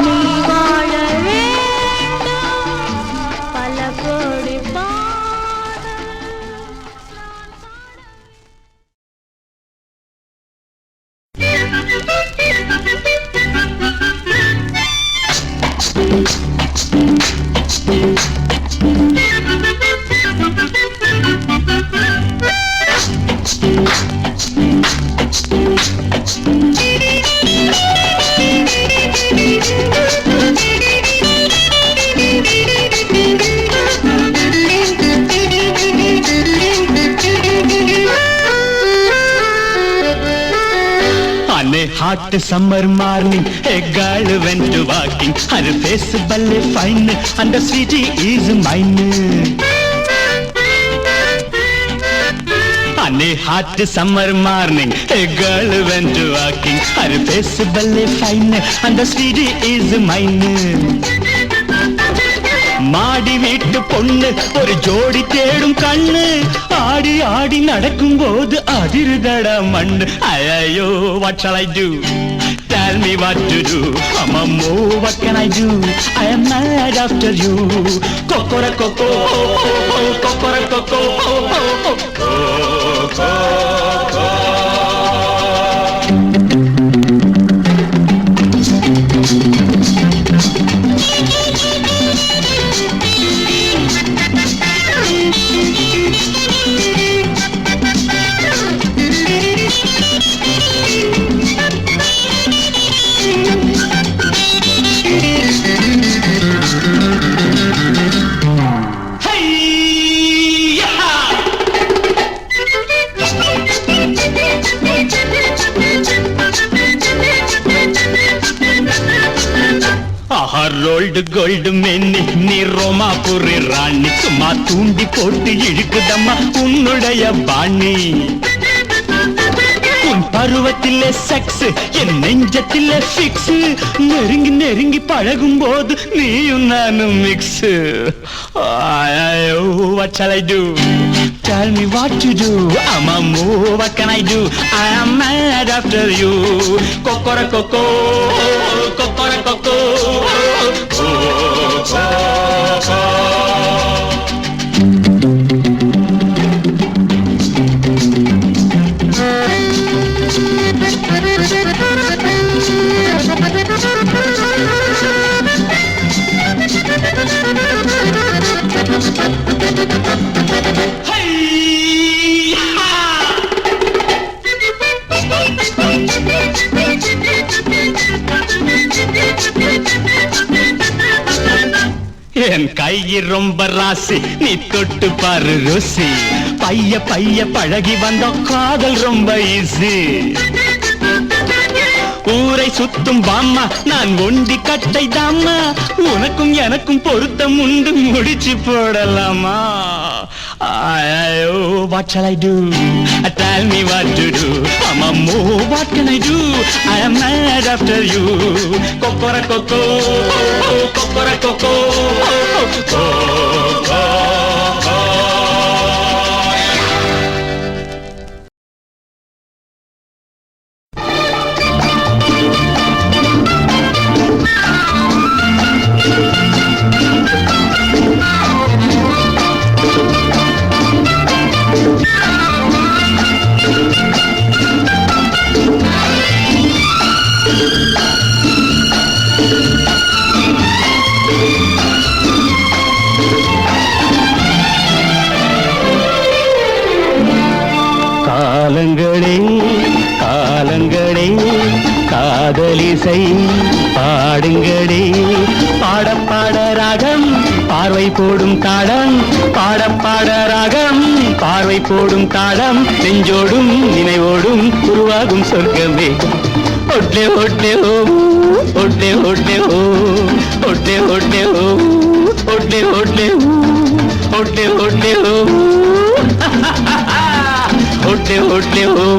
நீ வாழ வேண்டும் பல கோடி On a hot summer morning, a girl went to walking. Her face ballet fine, and the sweetie is mine. On a hot summer morning, a girl went to walking. Her face ballet fine, and the sweetie is mine. மாடி வீட்டு பொண்ணு ஒரு ஜோடி தேடும் கண்ணு ஆடி ஆடி நடக்கும் போது அதிருதட மண்ணு ஐயோ what shall I do tell me what to do amammo what can I do I am mad after you kokora koko kokora koko rolled gold மென்னி நீ ரோமாபுரி ராணி சும்மா தூண்டி போட்டு இழுக்குதம்மா உன்னுடைய பாணி உன் பருவத்திலே செக்ஸ் என் நெஞ்சத்திலே ஃபிக்ஸ் நெருங்கி நெருங்கி பழகும் போது நீயும் நானும் mix what shall I do tell me what to do amammo what can I do I am mad after you kokora koko kokora koko என் கை ரொம்ப ராசி நீ தொட்டு பாரு ருசி பைய பைய பழகி வந்த காதல் ரொம்ப ஈஸி ஊரை சுத்தும் பாம்மா நான் ஒண்டி கட்டை தாம்மா உனக்கும் எனக்கும் பொருத்தம் உண்டு முடிச்சு போடலாமா what shall I do tell me what to do amammo what can I do I am mad after you kokora koko kokora koko காலங்களே காலங்களே காதலிசை பாடுங்களே பாட பாட ராகம் பார்வை போடும் தாளம் பாட பாட ராகம் பார்வை போடும் தாளம் நெஞ்சோடும் நினைவோடும் உருவாகும் சொர்க்கமே ஒட்லே ஒட்லே ஓ ஒட்லே ஒட்லே ஓ ஒட்லே ஒட்லே ஓ ஒட்லே ஒட்லே ஓ ஒட்லே ஒட்லே ஓ ஒட்லே ஒட்லே ஓ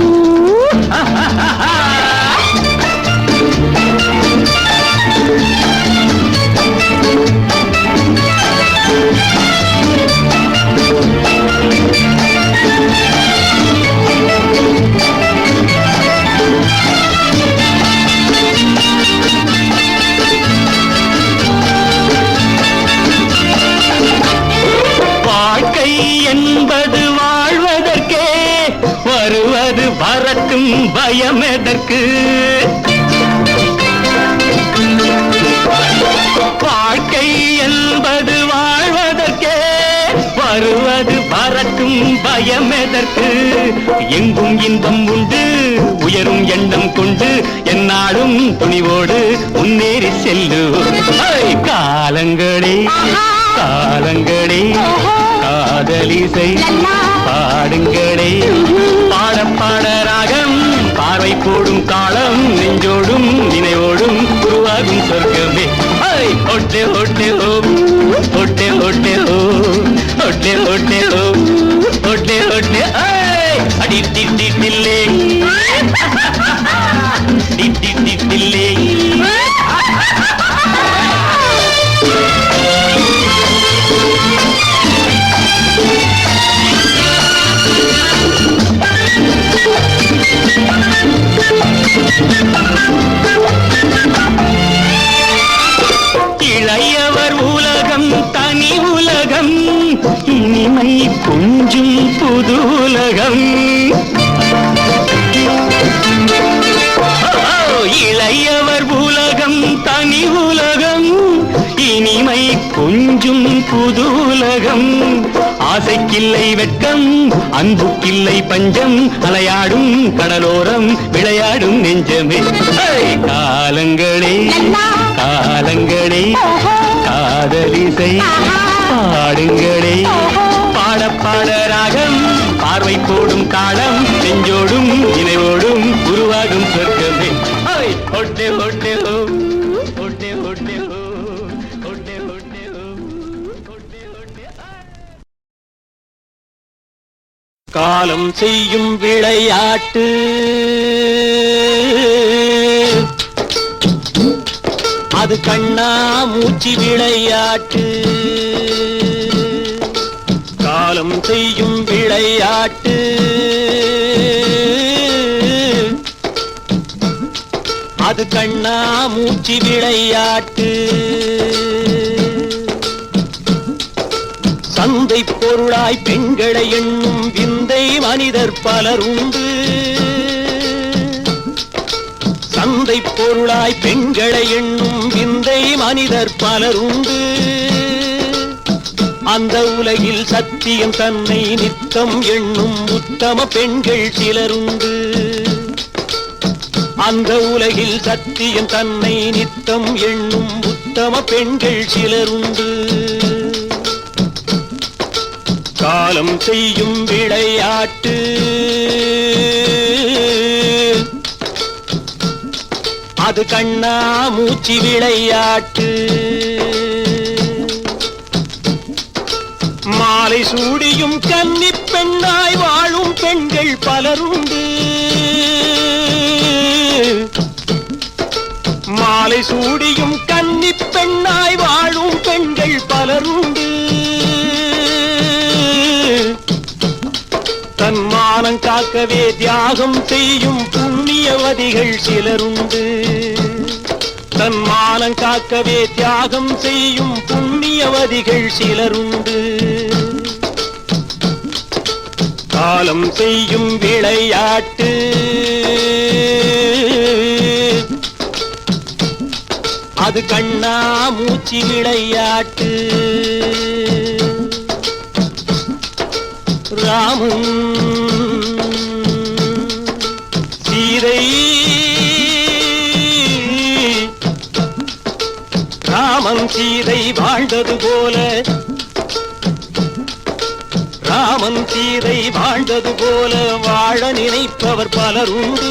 பயம் எதற்கு? வாழ்க்கை என்பது வாழ்வதற்கே, வருவது வரட்டும் பயம் எதற்கு? எங்கும் இன்பம் உண்டு, உயரும் எண்ணம் கொண்டு என்னாலும் துணிவோடு முன்னேறி செல்லு. காலங்களே காலங்களே காதலிசை பாடுங்களே, பாட பாட ராகம் பார்வை போடும் தாளம், நெஞ்சோடும் நினைவோடும் உருவாகும் சொர்க்கமே. ஒட்டே ஒட்டே ஹோ ஒட்டே ஒட்டே ஹோ ஒட்டே ஒட்டே ஹோ ஒட்டே ஒட்டே அடி டிட்டி டில்லே டிட்டி டில்லே. இளையவர் உலகம் தனி உலகம், இனிமை கொஞ்சும் புது உலகம். இளையவர் உலகம் தனி உலகம், இனிமை கொஞ்சும் புது உலகம். ஆசைக்கில்லை வெட்கம், அன்புக்கில்லை பஞ்சம், அலையாடும் கடலோரம் விளையாடும் நெஞ்சமே. காலங்களே காலங்களே காதலிசை பாடுங்களே, பாட பாட ராகம் பார்வை போடும் தாளம், நெஞ்சோடும் நினைவோடும் உருவாகும் சொர்க்கமே. ஒட்டே ஒட்டே ஹோ ஒட்டே ஒட்டே ஹோ ஒட்டே ஒட்டே ஹோ ஒட்டே ஒட்டே. காலம் செய்யும் விளையாட்டு அது கண்ணா மூச்சி விளையாட்டு. காலம் செய்யும் விளையாட்டு அது கண்ணா மூச்சி விளையாட்டு. சந்தை பொருளாய் பெண்களை எண்ணும் விந்தை மனிதர் பலருண்டு. சந்தை பொருளாய் பெண்களை எண்ணும் விந்தை மனிதர் பலருண்டு. அந்த உலகில் சத்தியம் தன்னை நித்தம் எண்ணும் உத்தம பெண்கள் சிலருண்டு. அந்த உலகில் சத்தியம் தன்னை நித்தம் எண்ணும் உத்தம பெண்கள் சிலருண்டு. காலம் செய்யும் விளையாட்டு அது கண்ணா மூச்சி விளையாட்டு. மாலை சூடியும் கன்னி பெண்ணாய் வாழும் பெண்கள் பலருண்டு. மாலை சூடியும் கன்னி பெண்ணாய் வாழும் பெண்கள் பலருண்டு. தன் மானம் காக்கவே தியாகம் செய்யும் புண்ணியவதிகள் சிலருண்டு. தன் மானம் காக்கவே தியாகம் செய்யும் புண்ணியவதிகள் சிலருண்டு. காலம் செய்யும் விளையாட்டு அது கண்ணா மூச்சி விளையாட்டு. ராமன் சீதை ராமன் சீதை வாழ்ந்தது போல, ராமன் சீதை வாழ்ந்தது போல வாழ நினைப்பவர் பலருண்டு.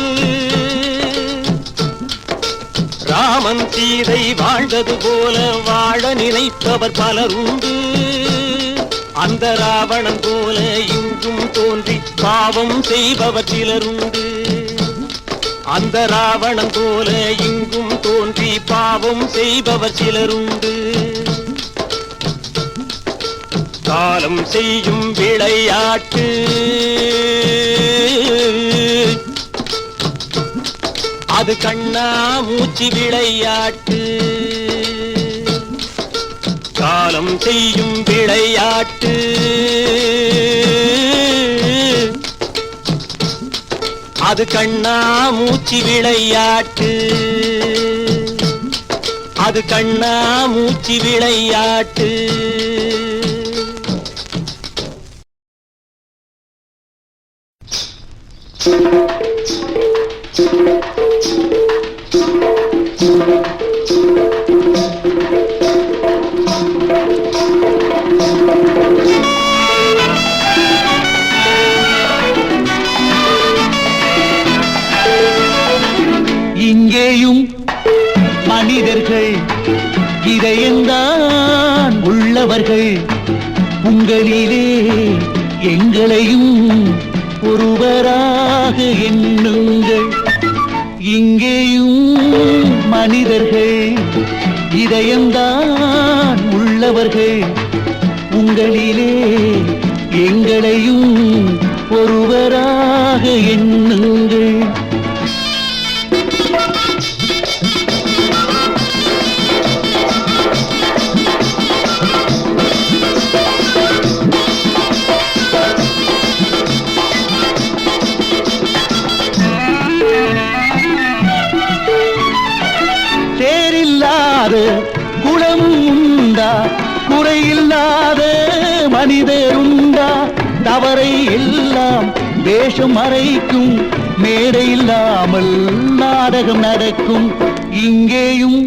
ராமன் சீதை வாழ்ந்தது போல வாழ நினைப்பவர் பலருண்டு. அந்த ராவணன் போல இங்கும் தோன்றி பாவம் செய்பவர் சிலருண்டு. அந்த ராவணன் போல இங்கும் தோன்றி பாவம் செய்பவர் சிலருண்டு. காலம் செய்யும் விளையாட்டு அது கண்ணா மூச்சி விளையாட்டு. காலம் செய்யும் விளையாட்டு அது கண்ணா மூச்சி விளையாட்டு, அது கண்ணா மூச்சி விளையாட்டு. இங்கேயும் மனிதர்கள் இதயம்தான் உள்ளவர்கள், உங்களிலே எங்களையும் ஒருவராக எண்ணுங்கள். இங்கேயும் மனிதர்கள் இதயம்தான் உள்ளவர்கள், உங்களிலே எங்களையும் ஒருவராக எண்ணுங்கள். குளம் உண்டா, குறையில்லாத மனிதர் உண்டா, தவறை எல்லாம் வேஷம் மறைக்கும், மேடை இல்லாமல் நாடகம் நடக்கும். இங்கேயும்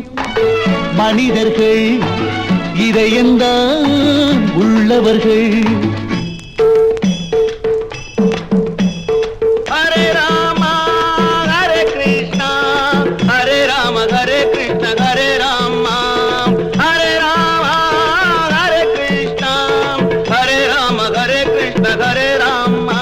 மனிதர்கள் இதயம்தான் உள்ளவர்கள். ஹரே ராமா ஹரே கிருஷ்ணா, ஹரே ராம ஹரே கிருஷ்ண ஹரே ராமா, ஹரே ராமா ஹரே கிருஷ்ணா, ஹரே ராம ஹரே கிருஷ்ண ஹரே ராமா.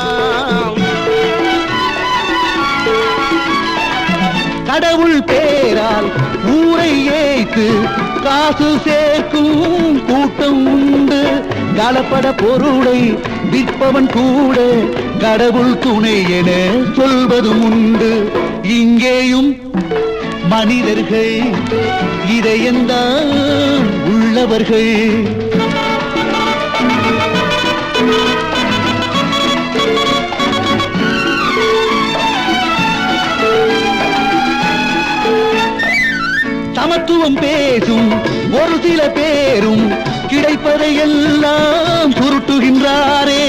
கடவுள் பேரால் ஊரை ஏய்த்து காசு சேர்க்கும் கூட்டம் உண்டு, கலப்பட பொருளை விற்பவன் கூட கடவுள் துணை என சொல்வதும் உண்டு. இங்கேயும் மனிதர்கள் இதயம்தான் உள்ளவர்கள். சமத்துவம் பேசும் ஒரு சில பேரும் கிடைப்பதை எல்லாம் சுருட்டுகின்றாரே.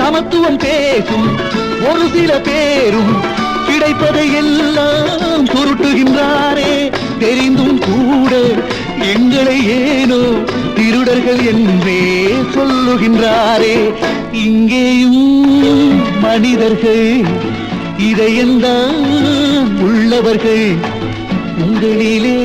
சமத்துவம் பேசும் ஒரு சில பேரும் கிடைப்பதை எல்லாம் சுருட்டுகின்றாரே. தெரிந்தும் கூட எங்களை ஏனோ திருடர்கள் என்றே சொல்லுகின்றாரே. இங்கேயும் மனிதர்கள் இதயம்தான் உள்ளவர்கள், உங்களிலே